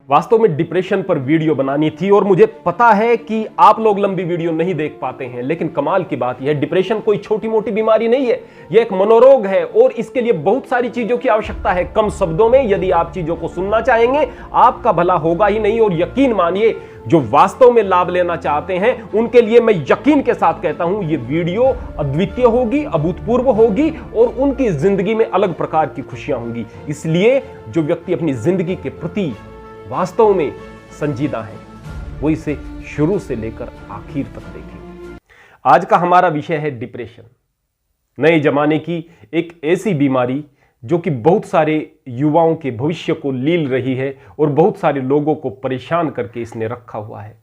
वास्तव में डिप्रेशन पर वीडियो बनानी थी और मुझे पता है कि आप लोग लंबी वीडियो नहीं देख पाते हैं, लेकिन कमाल की बात यह है, डिप्रेशन कोई छोटी मोटी बीमारी नहीं है। यह एक मनोरोग है और इसके लिए बहुत सारी चीजों की आवश्यकता है। कम शब्दों में यदि आप चीजों को सुनना चाहेंगे, आपका भला होगा ही नहीं। और यकीन मानिए, जो वास्तव में लाभ लेना चाहते हैं उनके लिए मैं यकीन के साथ कहता हूं, यह वीडियो अद्वितीय होगी, अभूतपूर्व होगी और उनकी जिंदगी में अलग प्रकार की खुशियां होंगी। इसलिए जो व्यक्ति अपनी जिंदगी के प्रति वास्तव में संजीदा है, वो इसे शुरू से लेकर आखिर तक देखें। आज का हमारा विषय है डिप्रेशन, नए जमाने की एक ऐसी बीमारी जो कि बहुत सारे युवाओं के भविष्य को लील रही है और बहुत सारे लोगों को परेशान करके इसने रखा हुआ है।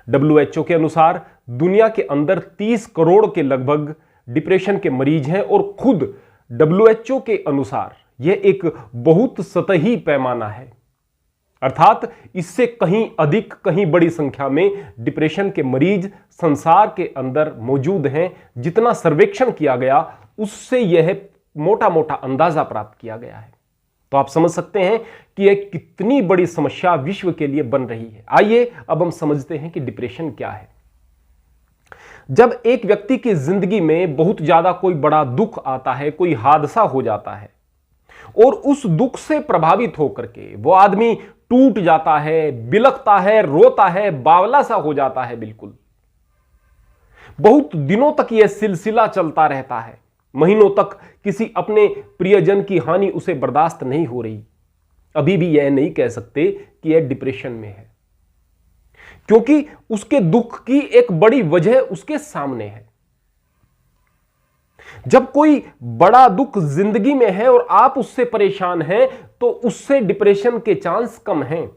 WHO के अनुसार दुनिया के अंदर 30 करोड़ के लगभग डिप्रेशन के मरीज हैं और खुद WHO के अनुसार यह एक बहुत सतही पैमाना है, अर्थात इससे कहीं अधिक, कहीं बड़ी संख्या में डिप्रेशन के मरीज संसार के अंदर मौजूद हैं। जितना सर्वेक्षण किया गया उससे यह मोटा मोटा अंदाजा प्राप्त किया गया है। तो आप समझ सकते हैं कि यह कितनी बड़ी समस्या विश्व के लिए बन रही है। आइए अब हम समझते हैं कि डिप्रेशन क्या है। जब एक व्यक्ति की जिंदगी में बहुत ज्यादा कोई बड़ा दुख आता है, कोई हादसा हो जाता है और उस दुख से प्रभावित होकर के वो आदमी टूट जाता है, बिलखता है, रोता है, बावला सा हो जाता है, बिल्कुल बहुत दिनों तक यह सिलसिला चलता रहता है, महीनों तक किसी अपने प्रियजन की हानि उसे बर्दाश्त नहीं हो रही, अभी भी यह नहीं कह सकते कि यह डिप्रेशन में है, क्योंकि उसके दुख की एक बड़ी वजह उसके सामने है। जब कोई बड़ा दुख जिंदगी में है और आप उससे परेशान हैं तो उससे डिप्रेशन के चांस कम हैं।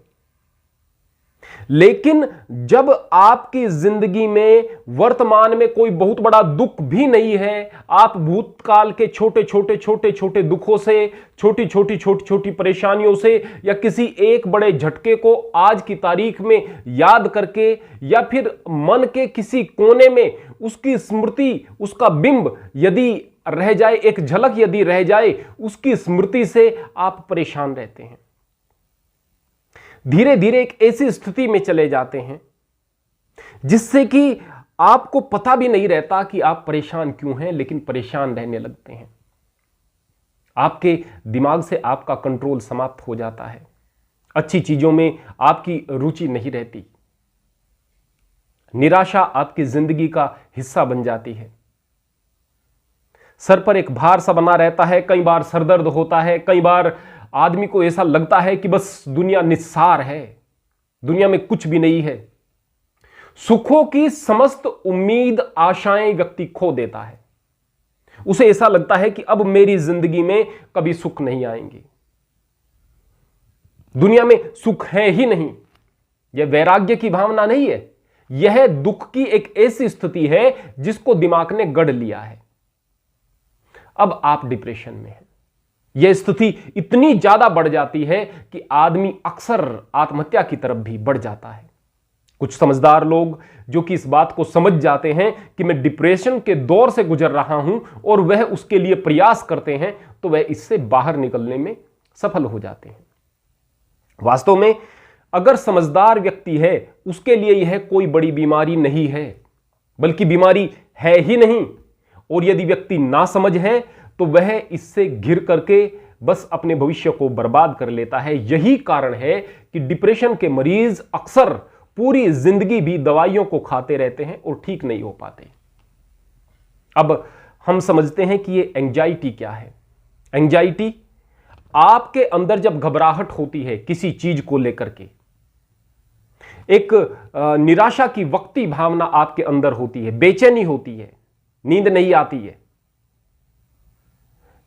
लेकिन जब आपकी जिंदगी में वर्तमान में कोई बहुत बड़ा दुख भी नहीं है, आप भूतकाल के छोटे छोटे दुखों से, छोटी छोटी परेशानियों से या किसी एक बड़े झटके को आज की तारीख में याद करके या फिर मन के किसी कोने में उसकी स्मृति, उसका बिंब यदि रह जाए, एक झलक यदि रह जाए, उसकी स्मृति से आप परेशान रहते हैं। धीरे धीरे एक ऐसी स्थिति में चले जाते हैं जिससे कि आपको पता भी नहीं रहता कि आप परेशान क्यों हैं, लेकिन परेशान रहने लगते हैं। आपके दिमाग से आपका कंट्रोल समाप्त हो जाता है, अच्छी चीजों में आपकी रुचि नहीं रहती, निराशा आपकी जिंदगी का हिस्सा बन जाती है, सर पर एक भार सा बना रहता है, कई बार सरदर्द होता है, कई बार आदमी को ऐसा लगता है कि बस दुनिया निस्सार है, दुनिया में कुछ भी नहीं है। सुखों की समस्त उम्मीद, आशाएं व्यक्ति खो देता है, उसे ऐसा लगता है कि अब मेरी जिंदगी में कभी सुख नहीं आएंगे, दुनिया में सुख है ही नहीं। यह वैराग्य की भावना नहीं है, यह दुख की एक ऐसी स्थिति है जिसको दिमाग ने गढ़ लिया है। अब आप डिप्रेशन में हैं। यह स्थिति इतनी ज्यादा बढ़ जाती है कि आदमी अक्सर आत्महत्या की तरफ भी बढ़ जाता है। कुछ समझदार लोग जो कि इस बात को समझ जाते हैं कि मैं डिप्रेशन के दौर से गुजर रहा हूं और वह उसके लिए प्रयास करते हैं, तो वह इससे बाहर निकलने में सफल हो जाते हैं। वास्तव में अगर समझदार व्यक्ति है, उसके लिए यह कोई बड़ी बीमारी नहीं है, बल्कि बीमारी है ही नहीं। और यदि व्यक्ति ना समझ है तो वह इससे घिर करके बस अपने भविष्य को बर्बाद कर लेता है। यही कारण है कि डिप्रेशन के मरीज अक्सर पूरी जिंदगी भी दवाइयों को खाते रहते हैं और ठीक नहीं हो पाते। अब हम समझते हैं कि ये एंजाइटी क्या है। एंजाइटी आपके अंदर जब घबराहट होती है किसी चीज को लेकर के, एक निराशा की वक्ती भावना आपके अंदर होती है, बेचैनी होती है, नींद नहीं आती है,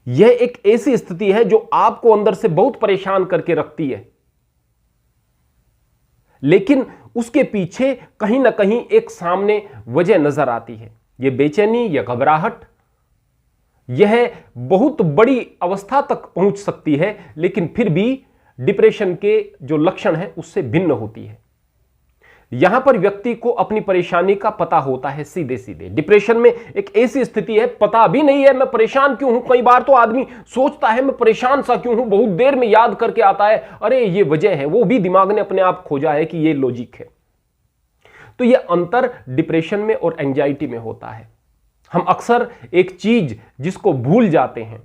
यह एक ऐसी स्थिति है जो आपको अंदर से बहुत परेशान करके रखती है। लेकिन उसके पीछे कहीं ना कहीं एक सामने वजह नजर आती है। यह बेचैनी या घबराहट यह बहुत बड़ी अवस्था तक पहुंच सकती है, लेकिन फिर भी डिप्रेशन के जो लक्षण हैं उससे भिन्न होती है। यहां पर व्यक्ति को अपनी परेशानी का पता होता है सीधे सीधे। डिप्रेशन में एक ऐसी स्थिति है, पता भी नहीं है मैं परेशान क्यों हूं। कई बार तो आदमी सोचता है मैं परेशान सा क्यों हूं, बहुत देर में याद करके आता है अरे ये वजह है, वो भी दिमाग ने अपने आप खोजा है कि ये लॉजिक है। तो ये अंतर डिप्रेशन में और एंजाइटी में होता है। हम अक्सर एक चीज जिसको भूल जाते हैं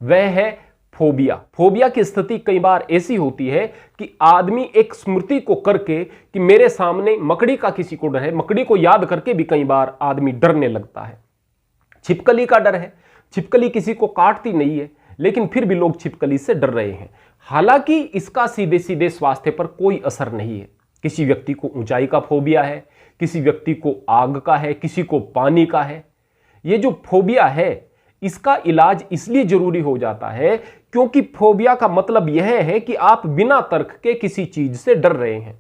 वह है फोबिया। फोबिया की स्थिति कई बार ऐसी होती है कि आदमी एक स्मृति को करके कि मेरे सामने मकड़ी का किसी को डर है, मकड़ी को याद करके भी कई बार आदमी डरने लगता है। छिपकली का डर है, छिपकली किसी को काटती नहीं है लेकिन फिर भी लोग छिपकली से डर रहे हैं। हालांकि इसका सीधे सीधे स्वास्थ्य पर कोई असर नहीं है। किसी व्यक्ति को ऊंचाई का फोबिया है, किसी व्यक्ति को आग का है, किसी को पानी का है। ये जो फोबिया है इसका इलाज इसलिए जरूरी हो जाता है क्योंकि फोबिया का मतलब यह है कि आप बिना तर्क के किसी चीज से डर रहे हैं।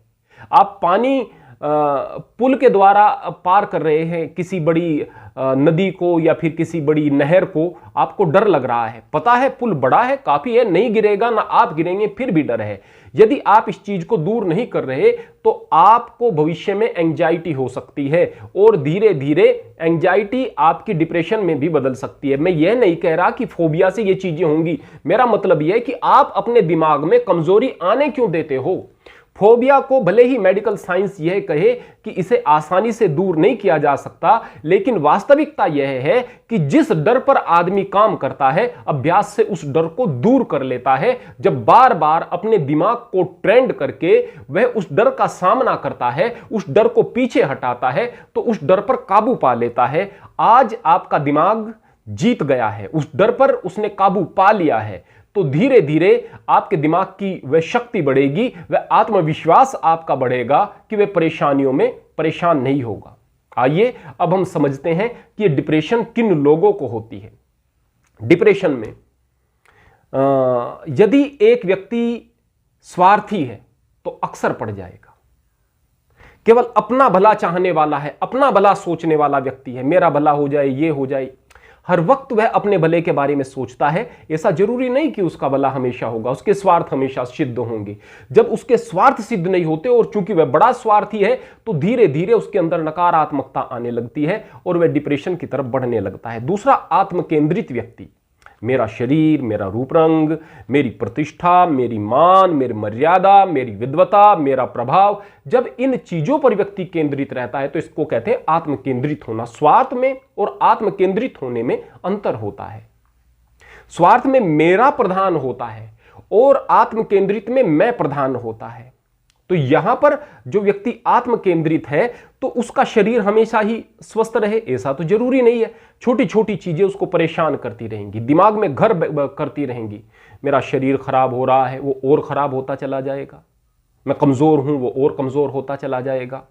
आप पानी पुल के द्वारा पार कर रहे हैं किसी बड़ी नदी को या फिर किसी बड़ी नहर को, आपको डर लग रहा है, पता है पुल बड़ा है, काफी है, नहीं गिरेगा ना आप गिरेंगे, फिर भी डर है। यदि आप इस चीज को दूर नहीं कर रहे तो आपको भविष्य में एंजाइटी हो सकती है और धीरे धीरे एंजाइटी आपकी डिप्रेशन में भी बदल सकती है। मैं यह नहीं कह रहा कि फोबिया से ये चीजें होंगी, मेरा मतलब यह है कि आप अपने दिमाग में कमजोरी आने क्यों देते हो। फोबिया को भले ही मेडिकल साइंस यह कहे कि इसे आसानी से दूर नहीं किया जा सकता, लेकिन वास्तविकता यह है कि जिस डर पर आदमी काम करता है अभ्यास से उस डर को दूर कर लेता है। जब बार बार अपने दिमाग को ट्रेंड करके वह उस डर का सामना करता है, उस डर को पीछे हटाता है तो उस डर पर काबू पा लेता है। आज आपका दिमाग जीत गया है, उस डर पर उसने काबू पा लिया है, तो धीरे धीरे आपके दिमाग की वह शक्ति बढ़ेगी, वह आत्मविश्वास आपका बढ़ेगा कि वह परेशानियों में परेशान नहीं होगा। आइए अब हम समझते हैं कि यह डिप्रेशन किन लोगों को होती है। डिप्रेशन में यदि एक व्यक्ति स्वार्थी है तो अक्सर पड़ जाएगा। केवल अपना भला चाहने वाला है, अपना भला सोचने वाला व्यक्ति है, मेरा भला हो जाए, ये हो जाए, हर वक्त वह अपने भले के बारे में सोचता है। ऐसा जरूरी नहीं कि उसका भला हमेशा होगा, उसके स्वार्थ हमेशा सिद्ध होंगे। जब उसके स्वार्थ सिद्ध नहीं होते और चूंकि वह बड़ा स्वार्थी है तो धीरे धीरे उसके अंदर नकारात्मकता आने लगती है और वह डिप्रेशन की तरफ बढ़ने लगता है। दूसरा, आत्मकेंद्रित व्यक्ति, मेरा शरीर, मेरा रूप रंग, मेरी प्रतिष्ठा, मेरी मान, मेरी मर्यादा, मेरी विद्वता, मेरा प्रभाव, जब इन चीजों पर व्यक्ति केंद्रित रहता है तो इसको कहते हैं आत्मकेंद्रित होना। स्वार्थ में और आत्मकेंद्रित होने में अंतर होता है। स्वार्थ में मेरा प्रधान होता है और आत्मकेंद्रित में मैं प्रधान होता है। तो यहां पर जो व्यक्ति आत्मकेंद्रित है तो उसका शरीर हमेशा ही स्वस्थ रहे ऐसा तो जरूरी नहीं है। छोटी छोटी चीजें उसको परेशान करती रहेंगी, दिमाग में घर करती रहेंगी। मेरा शरीर खराब हो रहा है, वो और खराब होता चला जाएगा। मैं कमजोर हूं, वो और कमजोर होता चला जाएगा।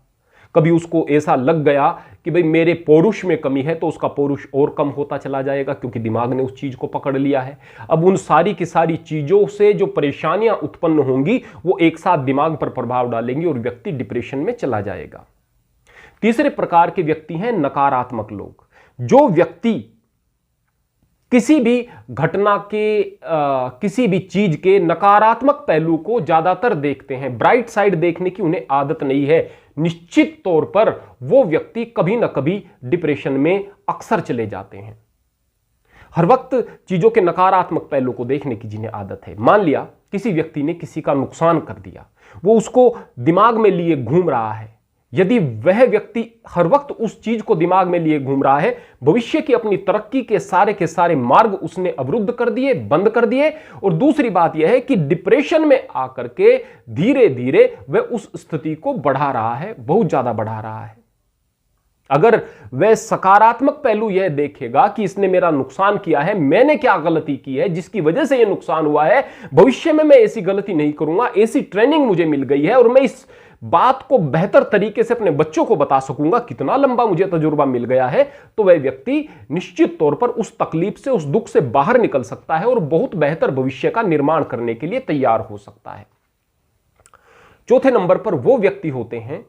कभी उसको ऐसा लग गया कि भाई मेरे पौरुष में कमी है तो उसका पौरुष और कम होता चला जाएगा क्योंकि दिमाग ने उस चीज को पकड़ लिया है। अब उन सारी की सारी चीजों से जो परेशानियां उत्पन्न होंगी वो एक साथ दिमाग पर प्रभाव डालेंगी और व्यक्ति डिप्रेशन में चला जाएगा। तीसरे प्रकार के व्यक्ति हैं नकारात्मक लोग। जो व्यक्ति किसी भी घटना के किसी भी चीज के नकारात्मक पहलू को ज्यादातर देखते हैं, ब्राइट साइड देखने की उन्हें आदत नहीं है, निश्चित तौर पर वो व्यक्ति कभी ना कभी डिप्रेशन में अक्सर चले जाते हैं। हर वक्त चीजों के नकारात्मक पहलू को देखने की जिन्हें आदत है। मान लिया किसी व्यक्ति ने किसी का नुकसान कर दिया, वो उसको दिमाग में लिए घूम रहा है। यदि वह व्यक्ति हर वक्त उस चीज को दिमाग में लिए घूम रहा है, भविष्य की अपनी तरक्की के सारे मार्ग उसने अवरुद्ध कर दिए, बंद कर दिए। और दूसरी बात यह है कि डिप्रेशन में आकर के धीरे धीरे वह उस स्थिति को बढ़ा रहा है, बहुत ज्यादा बढ़ा रहा है। अगर वह सकारात्मक पहलू यह देखेगा कि इसने मेरा नुकसान किया है, मैंने क्या गलती की है जिसकी वजह से यह नुकसान हुआ है, भविष्य में मैं ऐसी गलती नहीं करूंगा, ऐसी ट्रेनिंग मुझे मिल गई है और मैं इस बात को बेहतर तरीके से अपने बच्चों को बता सकूंगा, कितना लंबा मुझे तजुर्बा मिल गया है, तो वह व्यक्ति निश्चित तौर पर उस तकलीफ से, उस दुख से बाहर निकल सकता है और बहुत बेहतर भविष्य का निर्माण करने के लिए तैयार हो सकता है। चौथे नंबर पर वो व्यक्ति होते हैं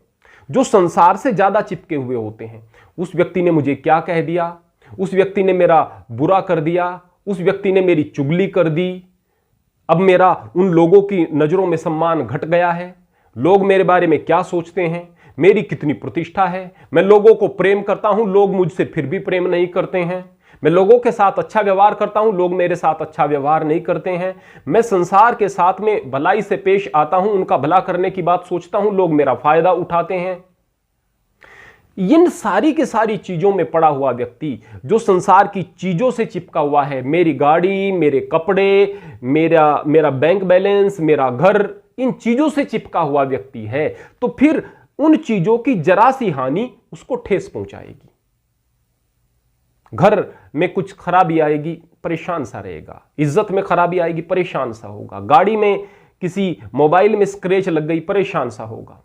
जो संसार से ज्यादा चिपके हुए होते हैं। उस व्यक्ति ने मुझे क्या कह दिया, उस व्यक्ति ने मेरा बुरा कर दिया, उस व्यक्ति ने मेरी चुगली कर दी, अब मेरा उन लोगों की नजरों में सम्मान घट गया है, लोग मेरे बारे में क्या सोचते हैं, मेरी कितनी प्रतिष्ठा है, मैं लोगों को प्रेम करता हूं, लोग मुझसे फिर भी प्रेम नहीं करते हैं, मैं लोगों के साथ अच्छा व्यवहार करता हूं, लोग मेरे साथ अच्छा व्यवहार नहीं करते हैं, मैं संसार के साथ में भलाई से पेश आता हूं, उनका भला करने की बात सोचता हूं, लोग मेरा फायदा उठाते हैं। इन सारी की सारी चीजों में पड़ा हुआ व्यक्ति जो संसार की चीजों से चिपका हुआ है, मेरी गाड़ी, मेरे कपड़े, मेरा बैंक बैलेंस, मेरा घर, इन चीजों से चिपका हुआ व्यक्ति है, तो फिर उन चीजों की जरा सी हानि उसको ठेस पहुंचाएगी। घर में कुछ खराबी आएगी, परेशान सा रहेगा, इज्जत में खराबी आएगी, परेशान सा होगा, गाड़ी में किसी मोबाइल में स्क्रैच लग गई, परेशान सा होगा।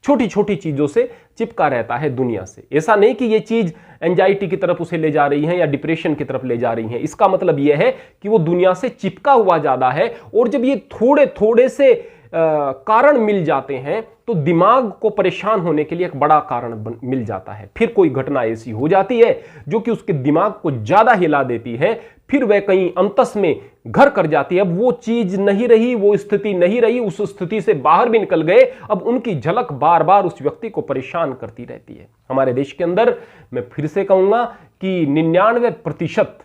छोटी छोटी चीजों से चिपका रहता है दुनिया से। ऐसा नहीं कि यह चीज एंजाइटी की तरफ उसे ले जा रही है या डिप्रेशन की तरफ ले जा रही है, इसका मतलब यह है कि वो दुनिया से चिपका हुआ ज्यादा है। और जब ये थोड़े थोड़े से कारण मिल जाते हैं तो दिमाग को परेशान होने के लिए एक बड़ा कारण मिल जाता है। फिर कोई घटना ऐसी हो जाती है जो कि उसके दिमाग को ज्यादा हिला देती है, फिर वह कहीं अंतस में घर कर जाती है। अब वो चीज नहीं रही, वो स्थिति नहीं रही, उस स्थिति से बाहर भी निकल गए, अब उनकी झलक बार बार उस व्यक्ति को परेशान करती रहती है। हमारे देश के अंदर मैं फिर से कहूंगा कि 99%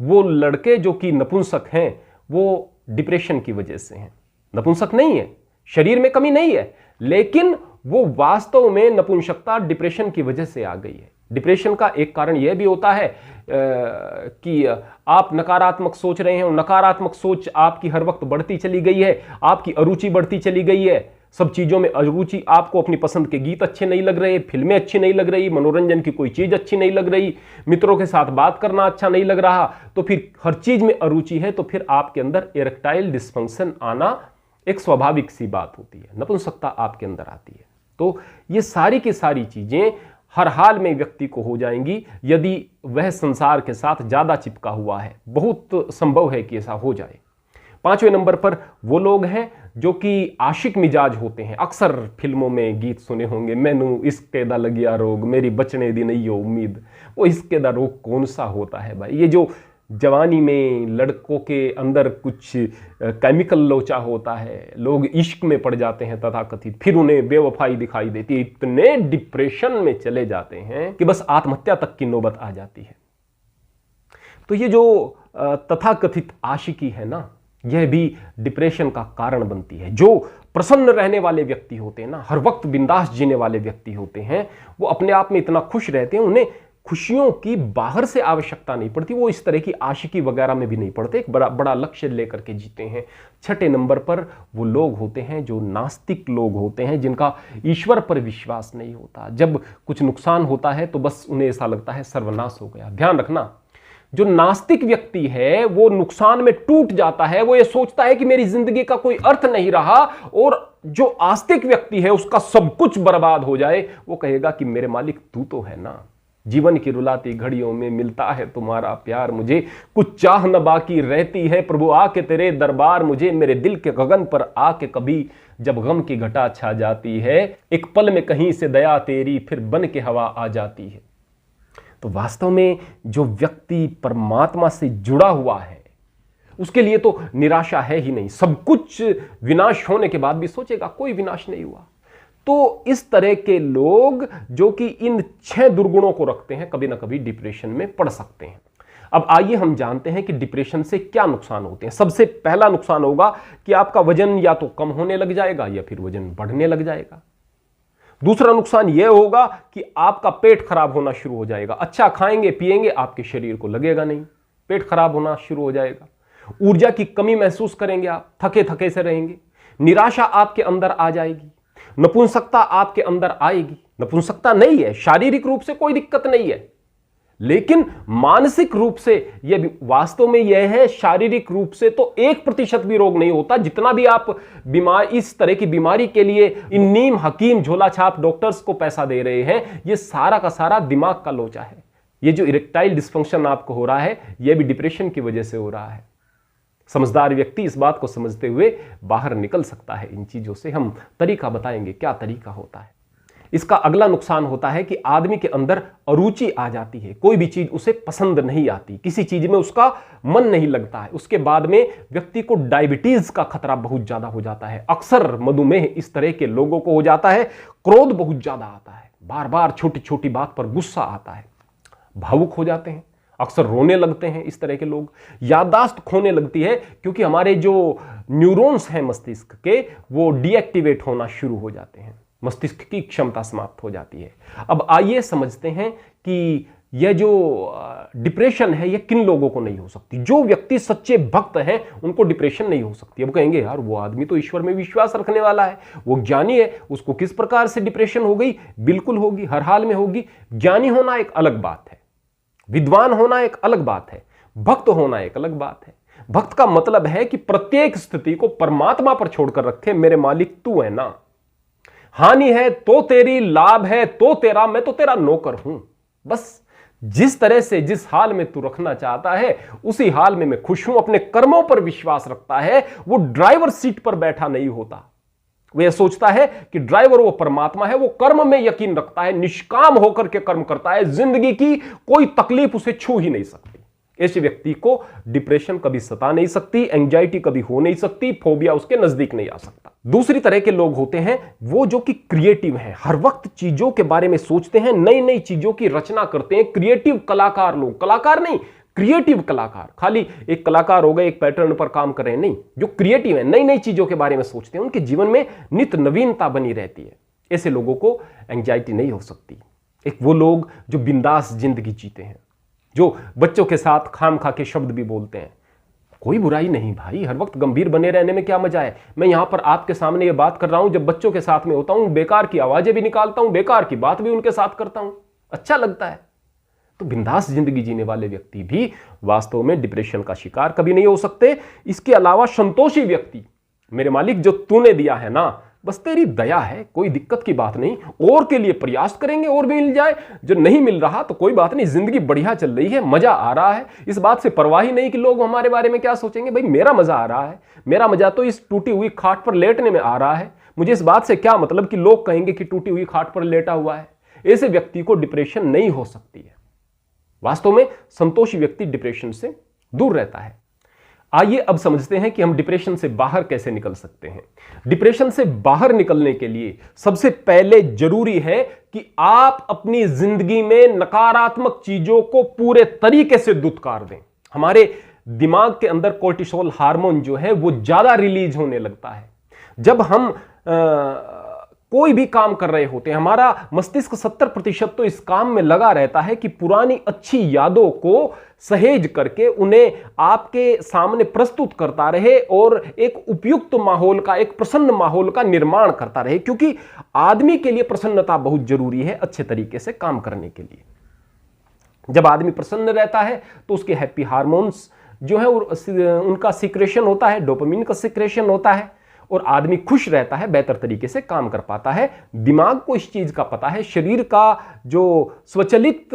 वो लड़के जो कि नपुंसक हैं वो डिप्रेशन की वजह से हैं। नपुंसक नहीं है, शरीर में कमी नहीं है, लेकिन वो वास्तव में नपुंसकता डिप्रेशन की वजह से आ गई है। डिप्रेशन का एक कारण यह भी होता है कि आप नकारात्मक सोच रहे हैं और नकारात्मक सोच आपकी हर वक्त बढ़ती चली गई है, आपकी अरुचि बढ़ती चली गई है, सब चीजों में अरुचि, आपको अपनी पसंद के गीत अच्छे नहीं लग रहे, फिल्में अच्छी नहीं लग रही, मनोरंजन की कोई चीज अच्छी नहीं लग रही, मित्रों के साथ बात करना अच्छा नहीं लग रहा, तो फिर हर चीज में अरुचि है, तो फिर आपके अंदर इरेक्टाइल डिस्फंक्शन आना एक स्वाभाविक सी बात होती है, नपुंसकता आपके अंदर आती है। तो ये सारी की सारी चीजें हर हाल में व्यक्ति को हो जाएंगी यदि वह संसार के साथ ज्यादा चिपका हुआ है। बहुत संभव है कि ऐसा हो जाए। 5वें नंबर पर वो लोग हैं जो कि आशिक मिजाज होते हैं। अक्सर फिल्मों में गीत सुने होंगे, मैनू इसके दा लगिया रोग, मेरी बचने दी नहीं हो उम्मीद। वो इसके दा रोग कौन सा होता है भाई? ये जो जवानी में लड़कों के अंदर कुछ केमिकल लोचा होता है, लोग इश्क में पड़ जाते हैं तथाकथित, फिर उन्हें बेवफाई दिखाई देती है, इतने डिप्रेशन में चले जाते हैं कि बस आत्महत्या तक की नौबत आ जाती है। तो ये जो तथाकथित आशिकी है ना, यह भी डिप्रेशन का कारण बनती है। जो प्रसन्न रहने वाले व्यक्ति होते हैं ना, हर वक्त बिंदास जीने वाले व्यक्ति होते हैं, वो अपने आप में इतना खुश रहते हैं, उन्हें खुशियों की बाहर से आवश्यकता नहीं पड़ती, वो इस तरह की आशिकी वगैरह में भी नहीं पड़ते, एक बड़ा लक्ष्य लेकर के जीते हैं। 6ठे नंबर पर वो लोग होते हैं जो नास्तिक लोग होते हैं, जिनका ईश्वर पर विश्वास नहीं होता। जब कुछ नुकसान होता है तो बस उन्हें ऐसा लगता है सर्वनाश हो गया। ध्यान रखना, जो नास्तिक व्यक्ति है वो नुकसान में टूट जाता है, वो ये सोचता है कि मेरी जिंदगी का कोई अर्थ नहीं रहा, और जो आस्तिक व्यक्ति है उसका सब कुछ बर्बाद हो जाए, वो कहेगा कि मेरे मालिक तू तो है ना, जीवन की रुलाती घड़ियों में मिलता है तुम्हारा प्यार, मुझे कुछ चाह न बाकी रहती है प्रभु आके तेरे दरबार, मुझे मेरे दिल के गगन पर आके कभी जब गम की घटा छा जाती है, एक पल में कहीं से दया तेरी फिर बन के हवा आ जाती है। तो वास्तव में जो व्यक्ति परमात्मा से जुड़ा हुआ है उसके लिए तो निराशा है ही नहीं। सब कुछ विनाश होने के बाद भी सोचेगा कोई विनाश नहीं हुआ। तो इस तरह के लोग जो कि इन 6 दुर्गुणों को रखते हैं, कभी ना कभी डिप्रेशन में पड़ सकते हैं। अब आइए हम जानते हैं कि डिप्रेशन से क्या नुकसान होते हैं। सबसे पहला नुकसान होगा कि आपका वजन या तो कम होने लग जाएगा या फिर वजन बढ़ने लग जाएगा। दूसरा नुकसान यह होगा कि आपका पेट खराब होना शुरू हो जाएगा। अच्छा खाएंगे पिएंगे, आपके शरीर को लगेगा नहीं, पेट खराब होना शुरू हो जाएगा। ऊर्जा की कमी महसूस करेंगे, आप थके थके से रहेंगे। निराशा आपके अंदर आ जाएगी। नपुंसकता आपके अंदर आएगी। नपुंसकता नहीं है, शारीरिक रूप से कोई दिक्कत नहीं है, लेकिन मानसिक रूप से यह वास्तव में यह है, शारीरिक रूप से तो 1% भी रोग नहीं होता। जितना भी आप बीमार, इस तरह की बीमारी के लिए इन नीम हकीम झोला छाप डॉक्टर्स को पैसा दे रहे हैं, यह सारा का सारा दिमाग का लोचा है। यह जो इरेक्टाइल डिस्फंक्शन आपको हो रहा है, यह भी डिप्रेशन की वजह से हो रहा है। समझदार व्यक्ति इस बात को समझते हुए बाहर निकल सकता है इन चीजों से। हम तरीका बताएंगे, क्या तरीका होता है। इसका अगला नुकसान होता है कि आदमी के अंदर अरुचि आ जाती है, कोई भी चीज उसे पसंद नहीं आती, किसी चीज में उसका मन नहीं लगता है। उसके बाद में व्यक्ति को डायबिटीज का खतरा बहुत ज्यादा हो जाता है। अक्सर मधुमेह इस तरह के लोगों को हो जाता है। क्रोध बहुत ज्यादा आता है, बार बार छोटी छोटी बात पर गुस्सा आता है, भावुक हो जाते हैं, अक्सर रोने लगते हैं इस तरह के लोग। याददाश्त खोने लगती है क्योंकि हमारे जो न्यूरॉन्स हैं मस्तिष्क के वो डीएक्टिवेट होना शुरू हो जाते हैं, मस्तिष्क की क्षमता समाप्त हो जाती है। अब आइए समझते हैं कि यह जो डिप्रेशन है यह किन लोगों को नहीं हो सकती। जो व्यक्ति सच्चे भक्त हैं उनको डिप्रेशन नहीं हो सकती। अब कहेंगे यार वो आदमी तो ईश्वर में विश्वास रखने वाला है, वो ज्ञानी है, उसको किस प्रकार से डिप्रेशन हो गई? बिल्कुल होगी, हर हाल में होगी। ज्ञानी होना एक अलग बात है, विद्वान होना एक अलग बात है, भक्त होना एक अलग बात है। भक्त का मतलब है कि प्रत्येक स्थिति को परमात्मा पर छोड़कर रखे, मेरे मालिक तू है ना, हानि है तो तेरी, लाभ है तो तेरा, मैं तो तेरा नौकर हूं। बस जिस तरह से जिस हाल में तू रखना चाहता है उसी हाल में मैं खुश हूं। अपने कर्मों पर विश्वास रखता है, वो ड्राइवर सीट पर बैठा नहीं होता। वो यह सोचता है कि ड्राइवर वो परमात्मा है, वो कर्म में यकीन रखता है, निष्काम होकर के कर्म करता है, जिंदगी की कोई तकलीफ उसे छू ही नहीं सकती। ऐसे व्यक्ति को डिप्रेशन कभी सता नहीं सकती, एंजाइटी कभी हो नहीं सकती, फोबिया उसके नजदीक नहीं आ सकता। दूसरी तरह के लोग होते हैं वो जो कि क्रिएटिव हैं, हर वक्त चीजों के बारे में सोचते हैं, नई नई चीजों की रचना करते हैं। क्रिएटिव कलाकार लोग, कलाकार नहीं, क्रिएटिव कलाकार। खाली एक कलाकार हो गए, एक पैटर्न पर काम कर रहे हैं, नहीं, जो क्रिएटिव है, नई नई चीजों के बारे में सोचते हैं, उनके जीवन में नित्य नवीनता बनी रहती है। ऐसे लोगों को एंजाइटी नहीं हो सकती। एक वो लोग जो बिंदास जिंदगी जीते हैं, जो बच्चों के साथ खाम खा के शब्द भी बोलते हैं, कोई बुराई नहीं भाई, हर वक्त गंभीर बने रहने में क्या मजा है। मैं यहां पर आपके सामने ये बात कर रहा हूं, जब बच्चों के साथ में होता हूं बेकार की आवाजें भी निकालता हूं, बेकार की बात भी उनके साथ करता हूं, अच्छा लगता है। तो बिंदास जिंदगी जीने वाले व्यक्ति भी वास्तव में डिप्रेशन का शिकार कभी नहीं हो सकते। इसके अलावा संतोषी व्यक्ति, मेरे मालिक जो तूने दिया है ना, बस तेरी दया है, कोई दिक्कत की बात नहीं, और के लिए प्रयास करेंगे और भी मिल जाए, जो नहीं मिल रहा तो कोई बात नहीं, जिंदगी बढ़िया चल रही है, मजा आ रहा है, इस बात से परवाह ही नहीं कि लोग हमारे बारे में क्या सोचेंगे। भाई मेरा मजा आ रहा है, मेरा मजा तो इस टूटी हुई खाट पर लेटने में आ रहा है, मुझे इस बात से क्या मतलब कि लोग कहेंगे कि टूटी हुई खाट पर लेटा हुआ है। ऐसे व्यक्ति को डिप्रेशन नहीं हो सकती है। वास्तव में संतोषी व्यक्ति डिप्रेशन से दूर रहता है। आइए अब समझते हैं कि हम डिप्रेशन से बाहर कैसे निकल सकते हैं। डिप्रेशन से बाहर निकलने के लिए सबसे पहले जरूरी है कि आप अपनी जिंदगी में नकारात्मक चीजों को पूरे तरीके से दुत्कार दें। हमारे दिमाग के अंदर कोर्टिसोल हार्मोन जो है वो ज्यादा रिलीज होने लगता है। जब हम कोई भी काम कर रहे होते हैं, हमारा मस्तिष्क 70% तो इस काम में लगा रहता है कि पुरानी अच्छी यादों को सहेज करके उन्हें आपके सामने प्रस्तुत करता रहे और एक उपयुक्त माहौल का, एक प्रसन्न माहौल का निर्माण करता रहे, क्योंकि आदमी के लिए प्रसन्नता बहुत जरूरी है अच्छे तरीके से काम करने के लिए। जब आदमी प्रसन्न रहता है तो उसके हैप्पी हार्मोन्स जो है उनका सिक्रेशन होता है, डोपामिन का सिक्रेशन होता है, और आदमी खुश रहता है, बेहतर तरीके से काम कर पाता है। दिमाग को इस चीज का पता है, शरीर का जो स्वचालित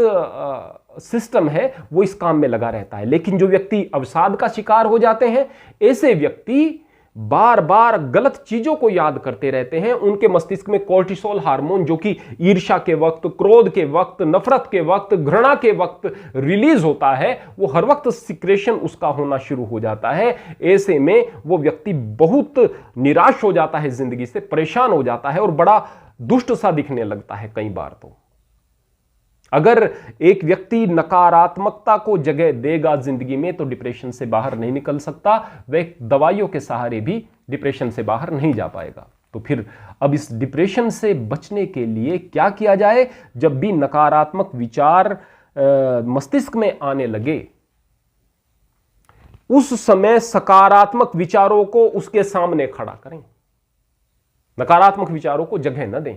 सिस्टम है वो इस काम में लगा रहता है। लेकिन जो व्यक्ति अवसाद का शिकार हो जाते हैं, ऐसे व्यक्ति बार बार गलत चीजों को याद करते रहते हैं। उनके मस्तिष्क में कोर्टिसोल हार्मोन जो कि ईर्ष्या के वक्त, क्रोध के वक्त, नफरत के वक्त, घृणा के वक्त रिलीज होता है, वो हर वक्त सिक्रेशन उसका होना शुरू हो जाता है। ऐसे में वो व्यक्ति बहुत निराश हो जाता है, जिंदगी से परेशान हो जाता है और बड़ा दुष्ट सा दिखने लगता है कई बार। तो अगर एक व्यक्ति नकारात्मकता को जगह देगा जिंदगी में तो डिप्रेशन से बाहर नहीं निकल सकता। वह दवाइयों के सहारे भी डिप्रेशन से बाहर नहीं जा पाएगा। तो फिर अब इस डिप्रेशन से बचने के लिए क्या किया जाए? जब भी नकारात्मक विचार मस्तिष्क में आने लगे, उस समय सकारात्मक विचारों को उसके सामने खड़ा करें, नकारात्मक विचारों को जगह न दें।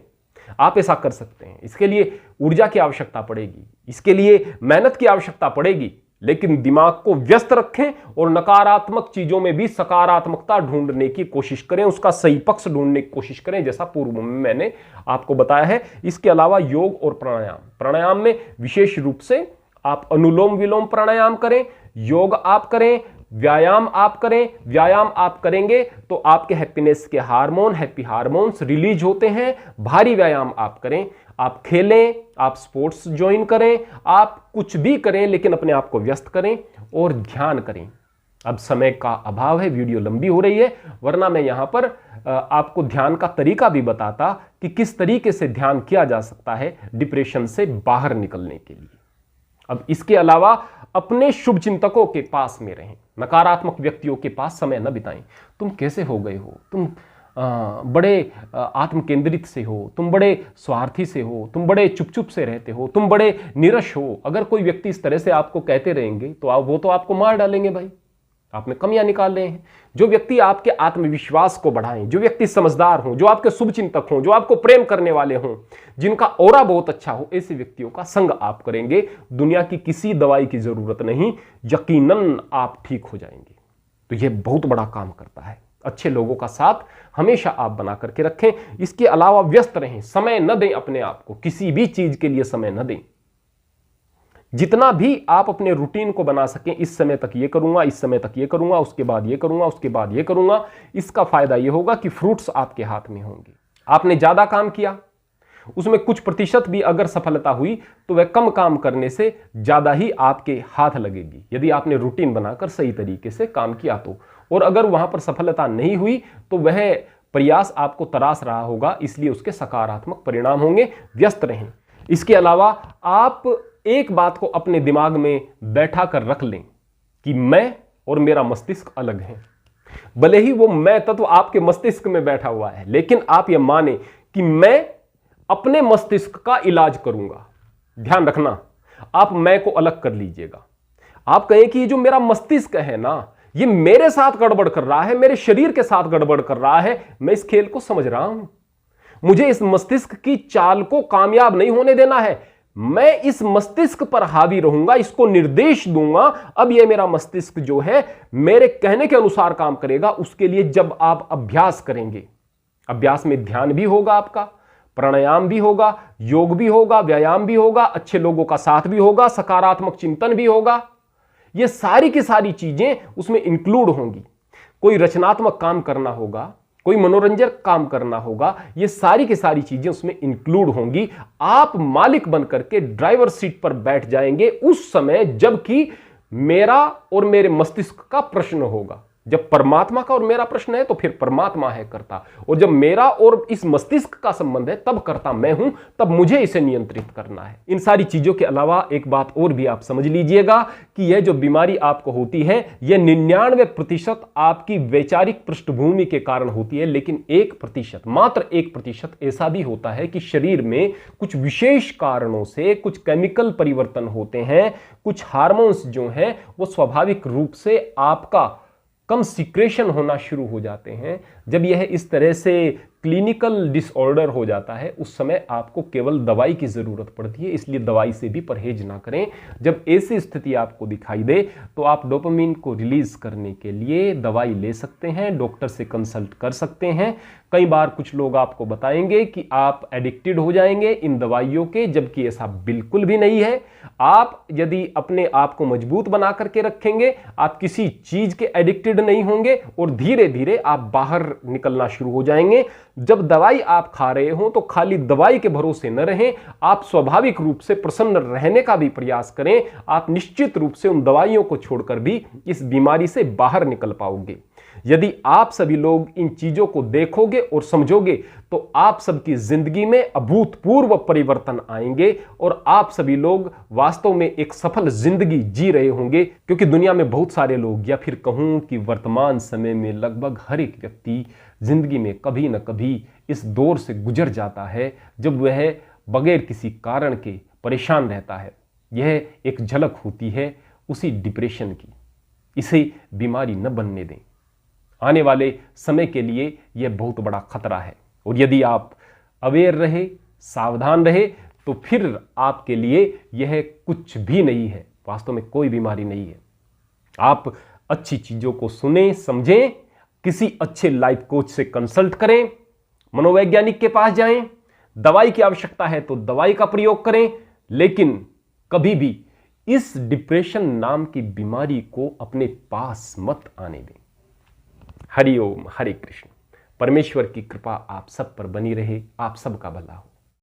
आप ऐसा कर सकते हैं। इसके लिए ऊर्जा की आवश्यकता पड़ेगी, इसके लिए मेहनत की आवश्यकता पड़ेगी, लेकिन दिमाग को व्यस्त रखें और नकारात्मक चीजों में भी सकारात्मकता ढूंढने की कोशिश करें, उसका सही पक्ष ढूंढने की कोशिश करें, जैसा पूर्व में मैंने आपको बताया है। इसके अलावा योग और प्राणायाम में विशेष रूप से आप अनुलोम विलोम प्राणायाम करें, योग आप करें, व्यायाम आप करें। व्यायाम आप करेंगे तो आपके हैप्पीनेस के हार्मोन, हैप्पी हार्मोन्स रिलीज होते हैं। भारी व्यायाम आप करें, आप खेलें, आप स्पोर्ट्स ज्वाइन करें, आप कुछ भी करें, लेकिन अपने आप को व्यस्त करें और ध्यान करें। अब समय का अभाव है, वीडियो लंबी हो रही है, वरना मैं यहां पर आपको ध्यान का तरीका भी बताता कि किस तरीके से ध्यान किया जा सकता है डिप्रेशन से बाहर निकलने के लिए। अब इसके अलावा अपने शुभ चिंतकों के पास में रहें, नकारात्मक व्यक्तियों के पास समय न बिताएं। तुम कैसे हो गए हो, तुम बड़े आत्मकेंद्रित से हो, तुम बड़े स्वार्थी से हो, तुम बड़े चुप चुप से रहते हो, तुम बड़े निरश हो। अगर कोई व्यक्ति इस तरह से आपको कहते रहेंगे तो वो तो आपको मार डालेंगे भाई, आप में कमियां निकाल रहे हैं। जो व्यक्ति आपके आत्मविश्वास को बढ़ाएं, जो व्यक्ति समझदार हों, जो आपके शुभ चिंतक हों, जो आपको प्रेम करने वाले हों, जिनका ऑरा बहुत अच्छा हो, ऐसे व्यक्तियों का संग आप करेंगे। दुनिया की किसी दवाई की जरूरत नहीं, यकीनन आप ठीक हो जाएंगे। तो यह बहुत बड़ा काम करता है। अच्छे लोगों का साथ हमेशा आप बना करके रखें। इसके अलावा व्यस्त रहें, समय न दें अपने आप को, किसी भी चीज के लिए समय न दें। जितना भी आप अपने रूटीन को बना सकें, इस समय तक ये करूंगा, इस समय तक ये करूंगा, उसके बाद ये करूंगा, उसके बाद ये करूंगा, इसका फायदा ये होगा कि फ्रूट्स आपके हाथ में होंगे। आपने ज्यादा काम किया, उसमें कुछ प्रतिशत भी अगर सफलता हुई तो वह कम काम करने से ज्यादा ही आपके हाथ लगेगी, यदि आपने रूटीन बनाकर सही तरीके से काम किया तो। और अगर वहां पर सफलता नहीं हुई तो वह प्रयास आपको तराश रहा होगा, इसलिए उसके सकारात्मक परिणाम होंगे। व्यस्त रहें। इसके अलावा आप एक बात को अपने दिमाग में बैठा कर रख लें कि मैं और मेरा मस्तिष्क अलग है। भले ही वो मैं तत्व आपके मस्तिष्क में बैठा हुआ है, लेकिन आप यह माने कि मैं अपने मस्तिष्क का इलाज करूंगा। ध्यान रखना, आप मैं को अलग कर लीजिएगा। आप कहें कि ये जो मेरा मस्तिष्क है ना, ये मेरे साथ गड़बड़ कर रहा है, मेरे शरीर के साथ गड़बड़ कर रहा है, मैं इस खेल को समझ रहा हूं, मुझे इस मस्तिष्क की चाल को कामयाब नहीं होने देना है, मैं इस मस्तिष्क पर हावी रहूंगा, इसको निर्देश दूंगा। अब यह मेरा मस्तिष्क जो है मेरे कहने के अनुसार काम करेगा। उसके लिए जब आप अभ्यास करेंगे, अभ्यास में ध्यान भी होगा, आपका प्राणायाम भी होगा, योग भी होगा, व्यायाम भी होगा, अच्छे लोगों का साथ भी होगा, सकारात्मक चिंतन भी होगा, ये सारी की सारी चीजें उसमें इंक्लूड होंगी। कोई रचनात्मक काम करना होगा, कोई मनोरंजक काम करना होगा, ये सारी की सारी चीजें उसमें इंक्लूड होंगी। आप मालिक बनकर के ड्राइवर सीट पर बैठ जाएंगे उस समय जबकि मेरा और मेरे मस्तिष्क का प्रश्न होगा। जब परमात्मा का और मेरा प्रश्न है तो फिर परमात्मा है करता, और जब मेरा और इस मस्तिष्क का संबंध है तब करता मैं हूं, तब मुझे इसे नियंत्रित करना है। इन सारी चीजों के अलावा एक बात और भी आप समझ लीजिएगा कि यह जो बीमारी आपको होती है यह 99% आपकी वैचारिक पृष्ठभूमि के कारण होती है, लेकिन 1%, मात्र 1% ऐसा भी होता है कि शरीर में कुछ विशेष कारणों से कुछ केमिकल परिवर्तन होते हैं, कुछ हार्मोन्स जो हैं वो स्वाभाविक रूप से आपका कम सीक्रेशन होना शुरू हो जाते हैं। जब यह इस तरह से क्लिनिकल डिसऑर्डर हो जाता है उस समय आपको केवल दवाई की जरूरत पड़ती है, इसलिए दवाई से भी परहेज ना करें। जब ऐसी स्थिति आपको दिखाई दे तो आप डोपामिन को रिलीज करने के लिए दवाई ले सकते हैं, डॉक्टर से कंसल्ट कर सकते हैं। कई बार कुछ लोग आपको बताएंगे कि आप एडिक्टेड हो जाएंगे इन दवाइयों के, जबकि ऐसा बिल्कुल भी नहीं है। आप यदि अपने आप को मजबूत बना करके रखेंगे, आप किसी चीज के एडिक्टेड नहीं होंगे और धीरे धीरे आप बाहर निकलना शुरू हो जाएंगे। जब दवाई आप खा रहे हो तो खाली दवाई के भरोसे न रहें, आप स्वाभाविक रूप से प्रसन्न रहने का भी प्रयास करें। आप निश्चित रूप से उन दवाइयों को छोड़कर भी इस बीमारी से बाहर निकल पाओगे। यदि आप सभी लोग इन चीजों को देखोगे और समझोगे तो आप सबकी जिंदगी में अभूतपूर्व परिवर्तन आएंगे और आप सभी लोग वास्तव में एक सफल जिंदगी जी रहे होंगे। क्योंकि दुनिया में बहुत सारे लोग, या फिर कहूं कि वर्तमान समय में लगभग हर एक व्यक्ति जिंदगी में कभी न कभी इस दौर से गुजर जाता है जब वह बगैर किसी कारण के परेशान रहता है। यह एक झलक होती है उसी डिप्रेशन की। इसे बीमारी न बनने दें। आने वाले समय के लिए यह बहुत बड़ा खतरा है, और यदि आप अवेयर रहे, सावधान रहे, तो फिर आपके लिए यह कुछ भी नहीं है। वास्तव में कोई बीमारी नहीं है। आप अच्छी चीजों को सुने, समझें, किसी अच्छे लाइफ कोच से कंसल्ट करें, मनोवैज्ञानिक के पास जाएं, दवाई की आवश्यकता है तो दवाई का प्रयोग करें, लेकिन कभी भी इस डिप्रेशन नाम की बीमारी को अपने पास मत आने दें। हरि ओम, हरे कृष्ण। परमेश्वर की कृपा आप सब पर बनी रहे, आप सबका भला हो।